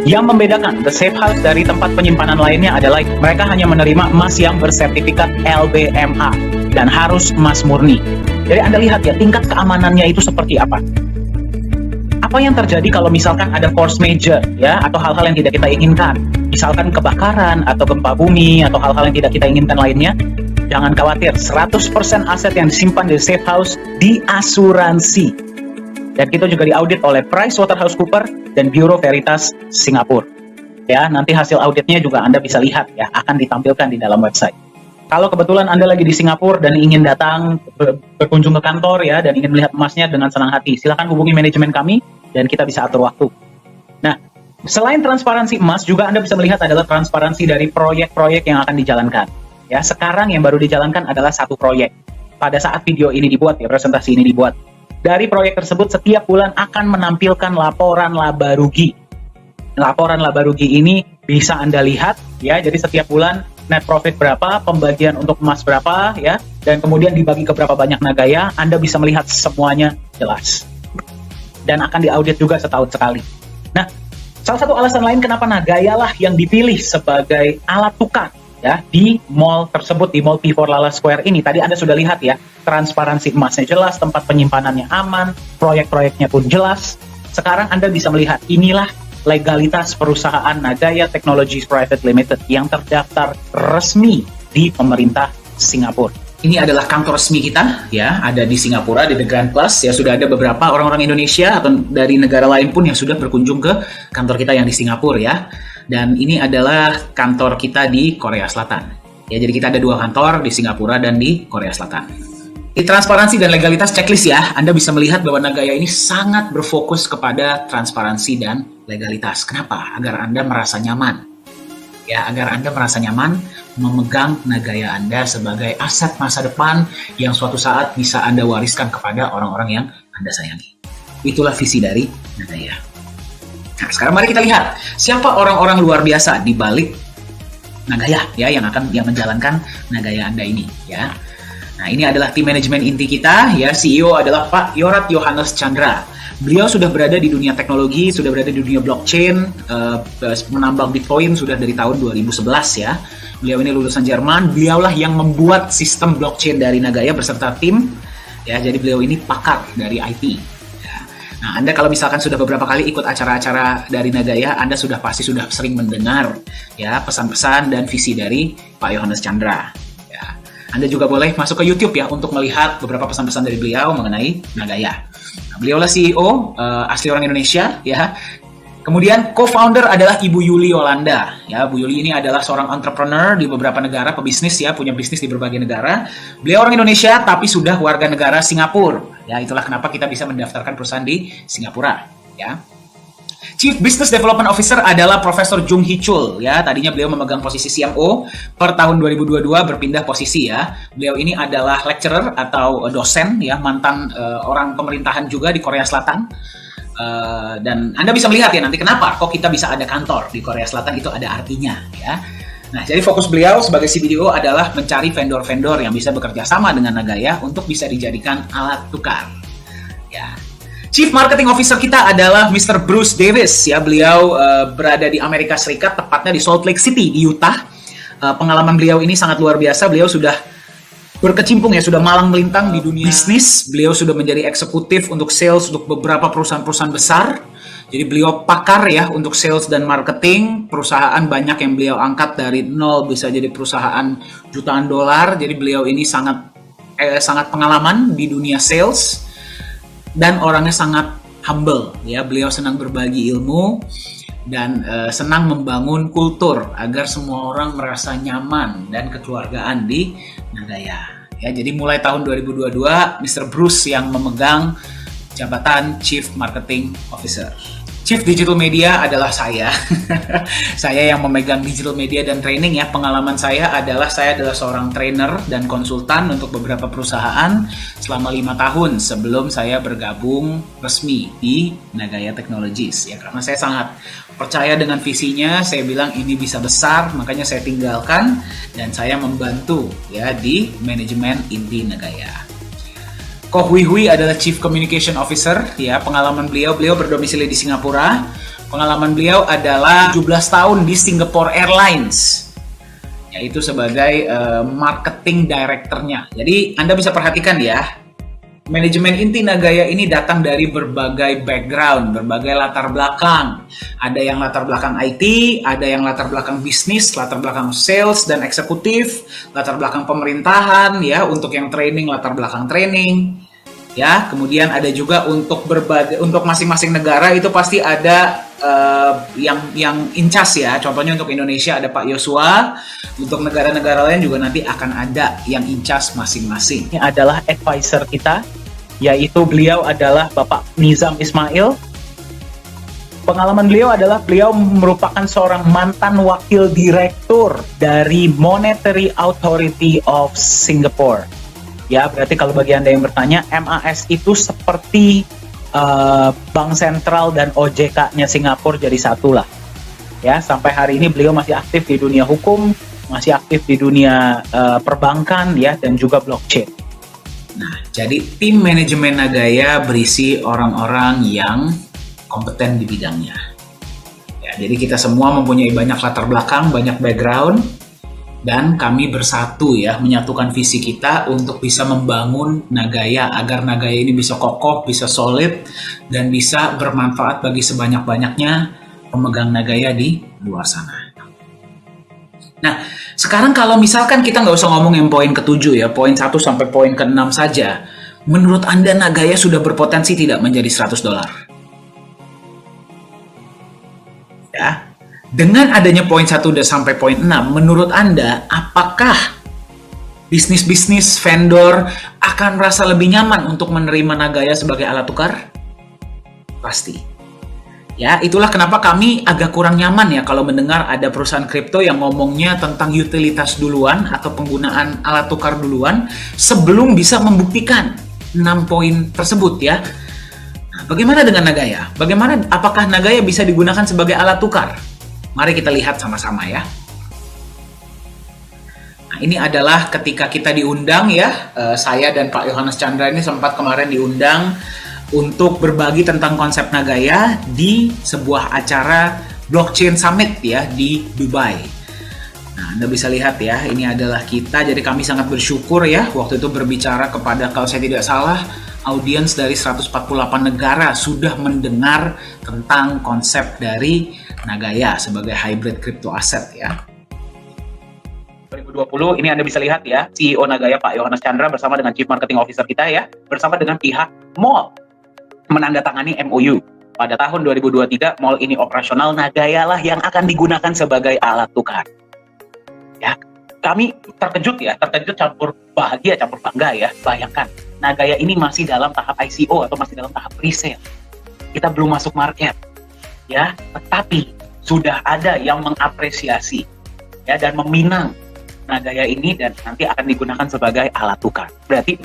Yang membedakan The Safe House dari tempat penyimpanan lainnya adalah mereka hanya menerima emas yang bersertifikat LBMA dan harus emas murni. Jadi Anda lihat ya, tingkat keamanannya itu seperti apa. Apa yang terjadi kalau misalkan ada force major ya, atau hal-hal yang tidak kita inginkan, misalkan kebakaran atau gempa bumi atau hal-hal yang tidak kita inginkan lainnya? Jangan khawatir, 100% aset yang disimpan di Safe House diasuransi. Dan itu juga diaudit oleh PricewaterhouseCoopers dan Bureau Veritas Singapura. Ya, nanti hasil auditnya juga Anda bisa lihat ya, akan ditampilkan di dalam website. Kalau kebetulan Anda lagi di Singapura dan ingin datang berkunjung ke kantor ya, dan ingin melihat emasnya dengan senang hati, silakan hubungi manajemen kami dan kita bisa atur waktu. Nah, selain transparansi emas, juga Anda bisa melihat adalah transparansi dari proyek-proyek yang akan dijalankan. Ya, sekarang yang baru dijalankan adalah satu proyek. Pada saat video ini dibuat, ya, presentasi ini dibuat. Dari proyek tersebut setiap bulan akan menampilkan laporan laba rugi. Laporan laba rugi ini bisa Anda lihat, ya. Jadi setiap bulan net profit berapa, pembagian untuk emas berapa, ya, dan kemudian dibagi ke berapa banyak Nagaya. Anda bisa melihat semuanya jelas. Dan akan diaudit juga setahun sekali. Nah, salah satu alasan lain kenapa Nagaya lah yang dipilih sebagai alat tukar ya di mall tersebut, di Mall P4 Lala Square ini. Tadi Anda sudah lihat ya, transparansi emasnya jelas, tempat penyimpanannya aman, proyek-proyeknya pun jelas. Sekarang Anda bisa melihat, inilah legalitas perusahaan Nagaya Technologies Private Limited yang terdaftar resmi di pemerintah Singapura. Ini adalah kantor resmi kita, ya, ada di Singapura, di The Grand Plus. Ya, sudah ada beberapa orang-orang Indonesia atau dari negara lain pun yang sudah berkunjung ke kantor kita yang di Singapura, ya. Dan ini adalah kantor kita di Korea Selatan. Ya, jadi kita ada dua kantor di Singapura dan di Korea Selatan. Di transparansi dan legalitas checklist ya, Anda bisa melihat bahwa Nagaya ini sangat berfokus kepada transparansi dan legalitas. Kenapa? Agar Anda merasa nyaman. Ya, agar Anda merasa nyaman memegang Nagaya Anda sebagai aset masa depan yang suatu saat bisa Anda wariskan kepada orang-orang yang Anda sayangi. Itulah visi dari Nagaya. Nah, sekarang mari kita lihat siapa orang-orang luar biasa di balik Nagaya ya yang menjalankan Nagaya Anda ini ya. Nah, ini adalah tim manajemen inti kita ya. CEO adalah Pak Yorat Yohanes Chandra. Beliau sudah berada di dunia teknologi, sudah berada di dunia blockchain, menambang Bitcoin sudah dari tahun 2011 ya. Beliau ini lulusan Jerman. Beliaulah yang membuat sistem blockchain dari Nagaya beserta tim ya. Jadi beliau ini pakar dari IT. Nah, Anda kalau misalkan sudah beberapa kali ikut acara-acara dari Nagaya, Anda pasti sudah sering mendengar ya pesan-pesan dan visi dari Pak Yohanes Chandra. Ya. Anda juga boleh masuk ke YouTube ya untuk melihat beberapa pesan-pesan dari beliau mengenai Nagaya. Nah, beliaulah CEO asli orang Indonesia ya. Kemudian co-founder adalah Ibu Yuli Yolanda. Ya, Bu Yuli ini adalah seorang entrepreneur di beberapa negara, pebisnis ya, punya bisnis di berbagai negara. Beliau orang Indonesia tapi sudah warga negara Singapura. Ya, itulah kenapa kita bisa mendaftarkan perusahaan di Singapura, ya. Chief Business Development Officer adalah Profesor Jung Hee Chul ya. Tadinya beliau memegang posisi CMO, per tahun 2022 berpindah posisi ya. Beliau ini adalah lecturer atau dosen ya, mantan orang pemerintahan juga di Korea Selatan. Dan Anda bisa melihat ya nanti kenapa kok kita bisa ada kantor di Korea Selatan, itu ada artinya ya. Nah, jadi fokus beliau sebagai CBDO adalah mencari vendor-vendor yang bisa bekerja sama dengan Nagaya untuk bisa dijadikan alat tukar. Ya. Chief Marketing Officer kita adalah Mr. Bruce Davis ya. Beliau berada di Amerika Serikat, tepatnya di Salt Lake City di Utah. Pengalaman beliau ini sangat luar biasa. Beliau sudah berkecimpung ya, sudah malang melintang di dunia bisnis. Beliau sudah menjadi eksekutif untuk sales untuk beberapa perusahaan-perusahaan besar. Jadi beliau pakar ya untuk sales dan marketing. Perusahaan banyak yang beliau angkat dari nol bisa jadi perusahaan jutaan dolar. Jadi beliau ini sangat pengalaman di dunia sales. Dan orangnya sangat humble ya, beliau senang berbagi ilmu dan senang membangun kultur agar semua orang merasa nyaman dan kekeluargaan di Nagaya. Ya, jadi mulai tahun 2022 Mr. Bruce yang memegang jabatan Chief Marketing Officer. Chief Digital Media adalah saya. Saya yang memegang digital media dan training ya. Pengalaman saya adalah seorang trainer dan konsultan untuk beberapa perusahaan selama 5 tahun sebelum saya bergabung resmi di Nagaya Technologies ya. Karena saya sangat percaya dengan visinya, saya bilang ini bisa besar, makanya saya tinggalkan dan saya membantu ya di manajemen inti Nagaya. Koh Hui Hui adalah Chief Communication Officer ya. Pengalaman beliau berdomisili di Singapura. Pengalaman beliau adalah 17 tahun di Singapore Airlines, yaitu sebagai marketing director-nya. Jadi Anda bisa perhatikan ya, manajemen inti Nagaya ini datang dari berbagai background, berbagai latar belakang. Ada yang latar belakang IT, ada yang latar belakang bisnis, latar belakang sales dan eksekutif, latar belakang pemerintahan ya, untuk yang training latar belakang training. Ya, kemudian ada juga untuk masing-masing negara itu pasti ada yang incas ya. Contohnya untuk Indonesia ada Pak Yosua, untuk negara-negara lain juga nanti akan ada yang incas masing-masing. Ini adalah advisor kita, yaitu beliau adalah Bapak Nizam Ismail. Pengalaman beliau adalah beliau merupakan seorang mantan wakil direktur dari Monetary Authority of Singapore. Ya, berarti kalau bagi Anda yang bertanya, MAS itu seperti Bank Sentral dan OJK-nya Singapura jadi satu lah. Ya, sampai hari ini beliau masih aktif di dunia hukum, masih aktif di dunia perbankan ya, dan juga blockchain. Nah, jadi tim manajemen Nagaya berisi orang-orang yang kompeten di bidangnya. Ya, jadi kita semua mempunyai banyak latar belakang, banyak background. Dan kami bersatu ya, menyatukan visi kita untuk bisa membangun Nagaya agar Nagaya ini bisa kokoh, bisa solid, dan bisa bermanfaat bagi sebanyak-banyaknya pemegang Nagaya di luar sana. Nah, sekarang kalau misalkan kita nggak usah ngomong yang poin ke-7 ya, poin 1 sampai poin ke-6 saja. Menurut Anda Nagaya sudah berpotensi tidak menjadi $100? Ya. Dengan adanya poin 1 sampai poin 6, menurut Anda, apakah bisnis-bisnis vendor akan merasa lebih nyaman untuk menerima Nagaya sebagai alat tukar? Pasti. Ya, itulah kenapa kami agak kurang nyaman ya kalau mendengar ada perusahaan kripto yang ngomongnya tentang utilitas duluan atau penggunaan alat tukar duluan sebelum bisa membuktikan 6 poin tersebut ya. Nah, bagaimana dengan Nagaya? Apakah Nagaya bisa digunakan sebagai alat tukar? Mari kita lihat sama-sama ya. Nah, ini adalah ketika kita diundang ya, saya dan Pak Yohanes Chandra ini sempat kemarin diundang untuk berbagi tentang konsep Nagaya di sebuah acara Blockchain Summit ya di Dubai. Nah, Anda bisa lihat ya, ini adalah kita, jadi kami sangat bersyukur ya, waktu itu berbicara kepada, kalau saya tidak salah, audiens dari 148 negara sudah mendengar tentang konsep dari Nagaya sebagai hybrid crypto asset ya. 2020 ini Anda bisa lihat ya, CEO Nagaya Pak Yohanes Chandra bersama dengan Chief Marketing Officer kita ya, bersama dengan pihak mall menandatangani MOU. Pada tahun 2023 mall ini operasional, Nagaya lah yang akan digunakan sebagai alat tukar. Ya, kami terkejut campur bahagia, campur bangga ya. Bayangkan, Nagaya ini masih dalam tahap ICO atau masih dalam tahap pre-sale. Kita belum masuk market. ya, tetapi sudah ada yang mengapresiasi ya dan meminang Nagaya ini dan nanti akan digunakan sebagai alat tukar. Berarti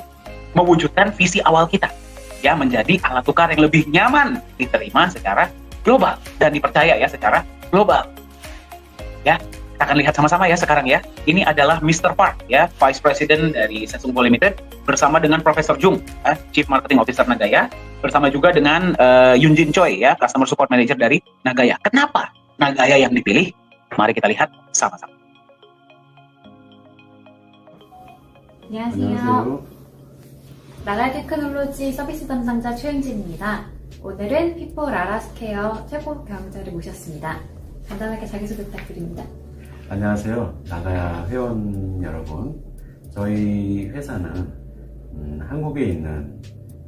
mewujudkan visi awal kita ya menjadi alat tukar yang lebih nyaman diterima secara global dan dipercaya ya secara global. Ya, kita akan lihat sama-sama ya sekarang ya. Ini adalah Mr. Park ya, Vice President dari Samsung Co Limited bersama dengan Profesor Jung, Chief Marketing Officer Nagaya, bersama juga dengan Yoon Jin Choi ya, Customer Support Manager dari Nagaya. Kenapa Nagaya yang dipilih? Mari kita lihat sama-sama. 안녕하세요. 나가야 테크놀로지 서비스 담당자 최은지입니다. 오늘은 피포 라라스케어 최고 경영자를 모셨습니다. 간단하게 자기소개 부탁드립니다. 안녕하세요. 나가야 회원 여러분. 저희 회사는 한국에 있는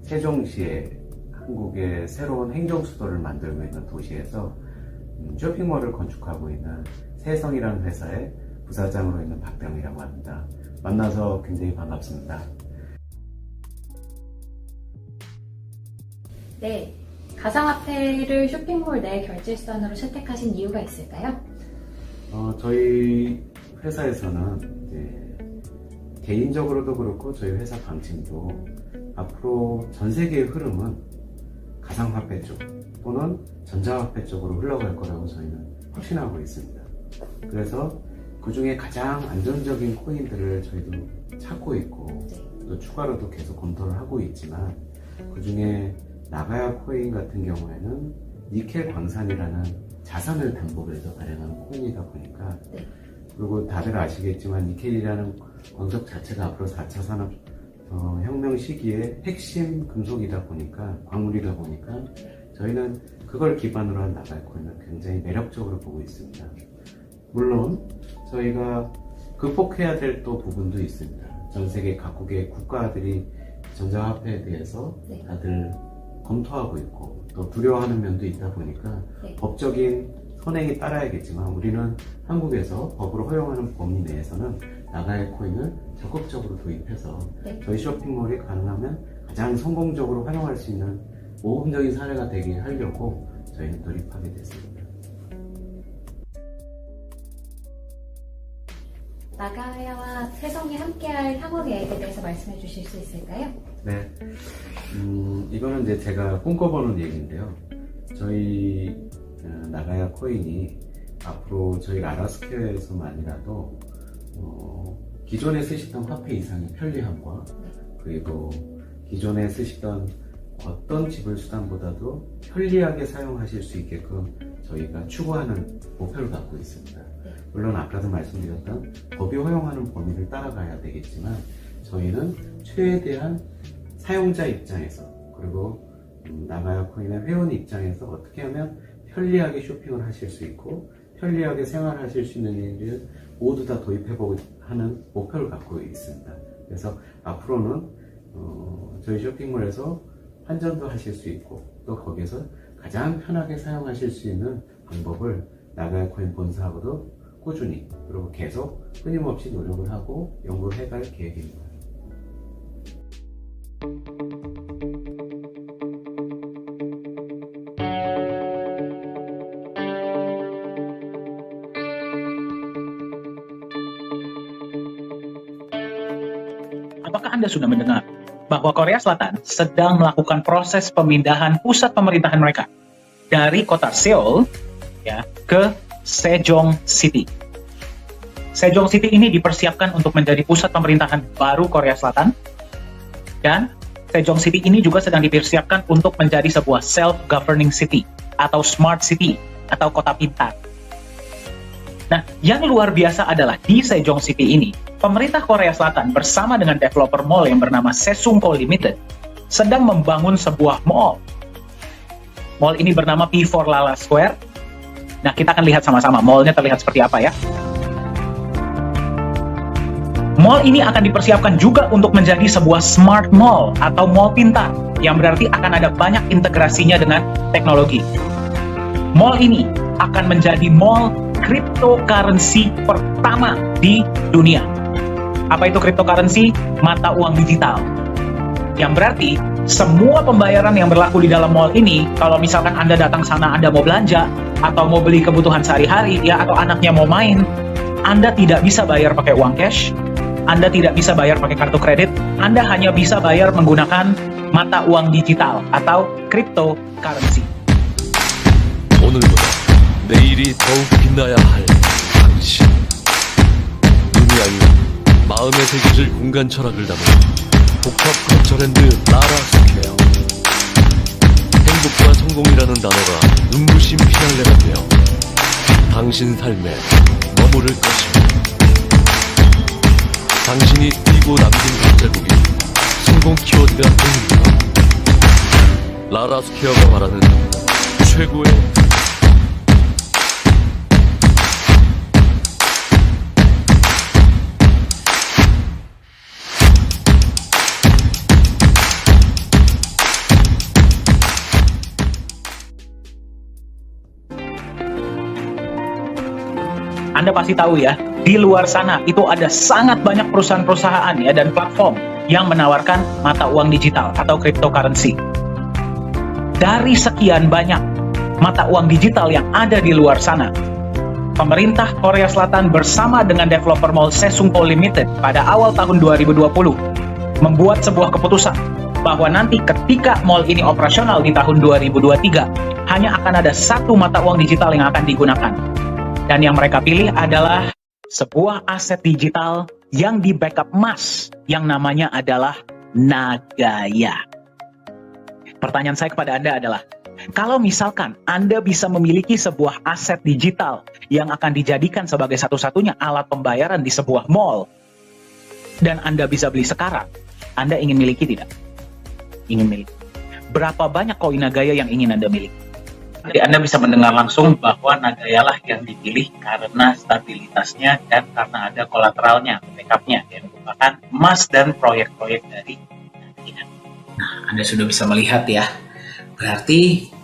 세종시에 한국의 새로운 행정수도를 만들고 있는 도시에서 쇼핑몰을 건축하고 있는 세성이라는 회사의 부사장으로 있는 박병이라고 합니다. 만나서 굉장히 반갑습니다. 네, 가상화폐를 쇼핑몰 내 결제수단으로 채택하신 이유가 있을까요? 저희 회사에서는 이제 개인적으로도 그렇고 저희 회사 방침도 앞으로 전 세계의 흐름은 가상화폐 쪽 또는 전자화폐 쪽으로 흘러갈 거라고 저희는 확신하고 있습니다. 그래서 그 중에 가장 안전적인 코인들을 저희도 찾고 있고 또 추가로도 계속 검토를 하고 있지만 그 중에 나가야 코인 같은 경우에는 니켈 광산이라는 자산을 담보로 해서 발행하는 코인이다 보니까 그리고 다들 아시겠지만 니켈이라는 광석 자체가 앞으로 4차 산업 혁명 시기에 핵심 금속이다 보니까 광물이다 보니까 저희는 그걸 기반으로 한 나가야 코인을 굉장히 매력적으로 보고 있습니다. 물론 저희가 극복해야 될 또 부분도 있습니다. 전 세계 각국의 국가들이 전자화폐에 대해서 다들 검토하고 있고 또 두려워하는 면도 있다 보니까 법적인 선행이 따라야겠지만 우리는 한국에서 법으로 허용하는 범위 내에서는 나가야 코인을 적극적으로 도입해서 저희 쇼핑몰이 가능하면 가장 성공적으로 활용할 수 있는 모범적인 사례가 되게 하려고 저희는 돌입하게 됐습니다. 나가야와 세성이 함께할 향후 계획에 대해서 말씀해 주실 수 있을까요? 네, 이거는 이제 제가 꿈꿔보는 얘기인데요. 저희 나가야 코인이 앞으로 저희 라라스퀘어에서만이라도 기존에 쓰시던 화폐 이상의 편리함과 그리고 기존에 쓰시던 어떤 지불 수단보다도 편리하게 사용하실 수 있게끔 저희가 추구하는 목표를 갖고 있습니다. 물론 아까도 말씀드렸던 법이 허용하는 범위를 따라가야 되겠지만 저희는 최대한 사용자 입장에서 그리고 나가야 코인의 회원 입장에서 어떻게 하면 편리하게 쇼핑을 하실 수 있고 편리하게 생활하실 수 있는 일을 모두 다 도입해보고 하는 목표를 갖고 있습니다. 그래서 앞으로는 저희 쇼핑몰에서 환전도 하실 수 있고 또 거기에서 가장 편하게 사용하실 수 있는 방법을 나가야 코인 본사하고도 꾸준히 그리고 계속 끊임없이 노력을 하고 연구를 해갈 계획입니다. Apakah Anda sudah mendengar bahwa Korea Selatan sedang melakukan proses pemindahan pusat pemerintahan mereka dari kota Seoul ya ke Sejong City. Sejong City ini dipersiapkan untuk menjadi pusat pemerintahan baru Korea Selatan dan Sejong City ini juga sedang dipersiapkan untuk menjadi sebuah self-governing city atau smart city atau kota pintar. Nah, yang luar biasa adalah di Sejong City ini, pemerintah Korea Selatan bersama dengan developer mall yang bernama Samsung Co Limited sedang membangun sebuah mall. Mall ini bernama P4 Lala Square. Nah, kita akan lihat sama-sama mallnya terlihat seperti apa ya. Mall ini akan dipersiapkan juga untuk menjadi sebuah smart mall atau mall pintar, yang berarti akan ada banyak integrasinya dengan teknologi. Mall ini akan menjadi mall cryptocurrency pertama di dunia. Apa itu cryptocurrency? Mata uang digital. Yang berarti semua pembayaran yang berlaku di dalam mall ini, kalau misalkan Anda datang sana, Anda mau belanja, atau mau beli kebutuhan sehari-hari, ya, atau anaknya mau main, Anda tidak bisa bayar pakai uang cash, Anda tidak bisa bayar pakai kartu kredit, Anda hanya bisa bayar menggunakan mata uang digital atau cryptocurrency. 오늘보다 내일이 더욱 빛나야 할 당신. 눈이 아닌 마음의 새겨질 공간 철학을 담은 복합 거처랜드 라라 스퀘어. 행복과 성공이라는 단어가 눈부신 피날레가 되어 당신 삶에 머무를 것입니다. 당신이 뛰고 남긴 발자국이 성공 키워드가 됩니다. 라라 스퀘어가 말하는 최고의 Anda pasti tahu ya, di luar sana itu ada sangat banyak perusahaan-perusahaan ya dan platform yang menawarkan mata uang digital atau cryptocurrency. Dari sekian banyak mata uang digital yang ada di luar sana, pemerintah Korea Selatan bersama dengan developer mall Sesungpo Limited pada awal tahun 2020 membuat sebuah keputusan bahwa nanti ketika mall ini operasional di tahun 2023 hanya akan ada satu mata uang digital yang akan digunakan. Dan yang mereka pilih adalah sebuah aset digital yang di backup emas yang namanya adalah Nagaya. Pertanyaan saya kepada Anda adalah, kalau misalkan Anda bisa memiliki sebuah aset digital yang akan dijadikan sebagai satu-satunya alat pembayaran di sebuah mall, dan Anda bisa beli sekarang, Anda ingin miliki tidak? Ingin miliki. Berapa banyak koin Nagaya yang ingin Anda miliki? Jadi Anda bisa mendengar langsung bahwa Nagaya lah yang dipilih karena stabilitasnya dan karena ada kolateralnya, backupnya, yang merupakan emas dan proyek-proyek dari Nagaya. Nah, Anda sudah bisa melihat ya, berarti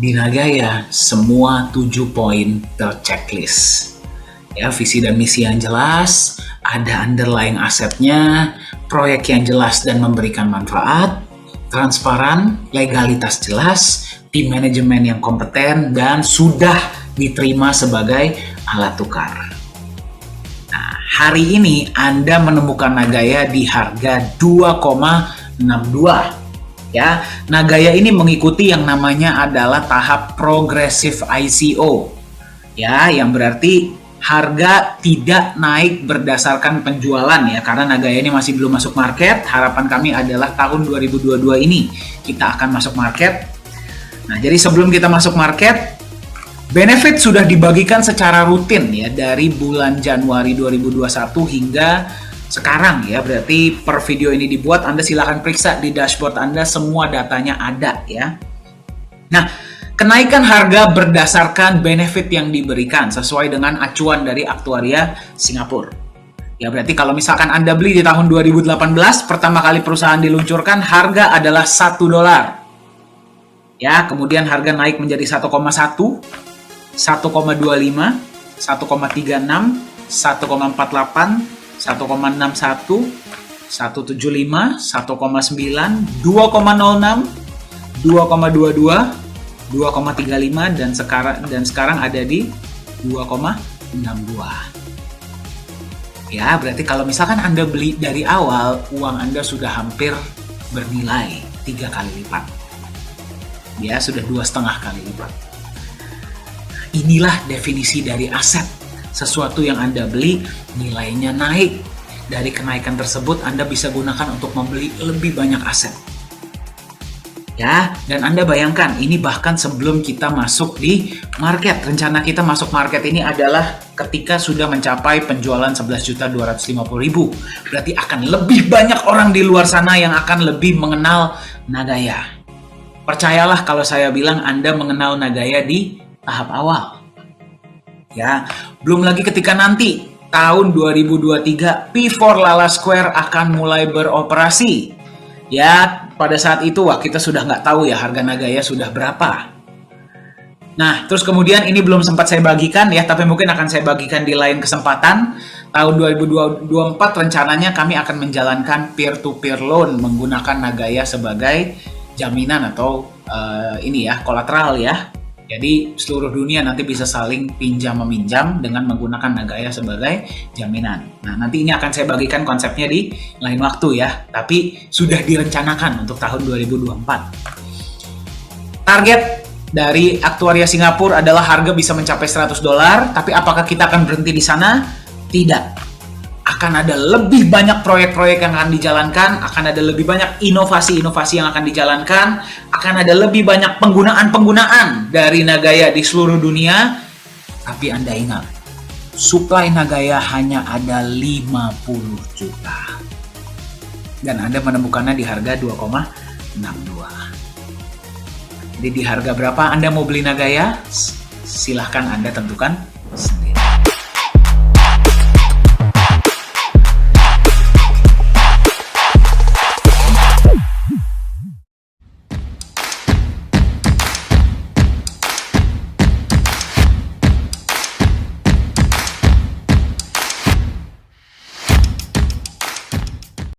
di Nagaya semua 7 poin terchecklist. Ya, visi dan misi yang jelas, ada underlying asetnya, proyek yang jelas dan memberikan manfaat, transparan, legalitas jelas, tim manajemen yang kompeten, dan sudah diterima sebagai alat tukar. Nah, hari ini Anda menemukan Nagaya di harga 2,62. Ya, Nagaya ini mengikuti yang namanya adalah tahap progressive ICO. Ya, yang berarti harga tidak naik berdasarkan penjualan ya, karena Nagaya ini masih belum masuk market. Harapan kami adalah tahun 2022 ini kita akan masuk market. Nah, jadi sebelum kita masuk market, benefit sudah dibagikan secara rutin ya dari bulan Januari 2021 hingga sekarang ya. Berarti per video ini dibuat, Anda silahkan periksa di dashboard Anda, semua datanya ada ya. Nah, kenaikan harga berdasarkan benefit yang diberikan sesuai dengan acuan dari aktuaria Singapura. Ya, berarti kalau misalkan Anda beli di tahun 2018, pertama kali perusahaan diluncurkan, harga adalah $1. Ya, kemudian harga naik menjadi 1,1, 1,25, 1,36, 1,48, 1,61, 1,75, 1,9, 2,06, 2,22, 2,35 dan sekarang ada di 2,62. Ya, berarti kalau misalkan Anda beli dari awal, uang Anda sudah hampir bernilai 3 kali lipat. Ya, sudah 2,5 kali lipat. Inilah definisi dari aset. Sesuatu yang Anda beli, nilainya naik. Dari kenaikan tersebut, Anda bisa gunakan untuk membeli lebih banyak aset. Ya, dan Anda bayangkan, ini bahkan sebelum kita masuk di market. Rencana kita masuk market ini adalah ketika sudah mencapai penjualan 11.250.000. Berarti akan lebih banyak orang di luar sana yang akan lebih mengenal Nagaya. Percayalah kalau saya bilang Anda mengenal Nagaya di tahap awal. Ya, belum lagi ketika nanti tahun 2023 P4 Lala Square akan mulai beroperasi. Ya, pada saat itu wah kita sudah nggak tahu ya harga Nagaya sudah berapa. Nah, terus kemudian ini belum sempat saya bagikan ya, tapi mungkin akan saya bagikan di lain kesempatan. tahun 2024 rencananya kami akan menjalankan peer-to-peer loan menggunakan Nagaya sebagai jaminan atau kolateral ya. Jadi seluruh dunia nanti bisa saling pinjam meminjam dengan menggunakan Nagaya sebagai jaminan. Nah, nanti ini akan saya bagikan konsepnya di lain waktu ya. Tapi sudah direncanakan untuk tahun 2024. Target dari aktuaria Singapura adalah harga bisa mencapai $100, tapi apakah kita akan berhenti di sana? Tidak. Akan ada lebih banyak proyek-proyek yang akan dijalankan, akan ada lebih banyak inovasi-inovasi yang akan dijalankan, akan ada lebih banyak penggunaan-penggunaan dari Nagaya di seluruh dunia. Tapi Anda ingat, supply Nagaya hanya ada 50 juta. Dan Anda menemukannya di harga 2,62. Jadi di harga berapa Anda mau beli Nagaya? Silahkan Anda tentukan